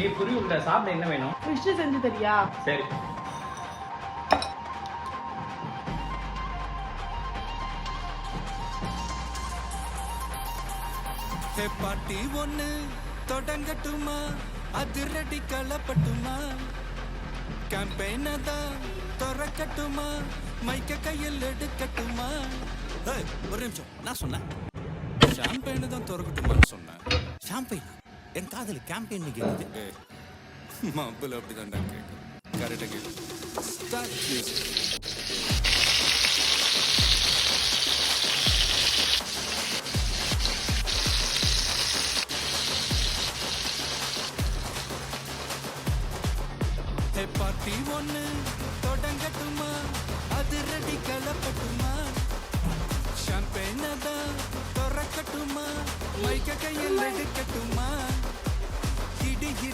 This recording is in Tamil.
ஏய் புரியும்ல, சாப்பிட என்ன வேணும்? ஃபிஷ் செஞ்சு தரியா? சரி. பாட்டி ஒண்ணு தொடங்கட்டுமா, அதிரடி களப்பட்டுமா, கேம்பெயின தான் திறக்கட்டுமா, மைக்க கையில் எடுக்கட்டுமா. ஒரு நிமிஷம், நான் சொன்னேன் ஷாம்பெயின தான் திறக்கட்டுமான்னு சொன்னேன். ஷாம்பெயின் என் காதல் கேம்பெயின் கேட்குது. மாப்பிள்ள அப்படிதான் கேட்கும். கரெக்டாக கேட்கும். Start music. பார்ட்டி ஒண்ணு தொடங்கட்டுமா, அதிரடி களப்பட்டுமா, ஷாம்பெயின தான் திறக்கட்டுமா, மைக்க கையில் எடுக்கட்டுமா, இடி இடி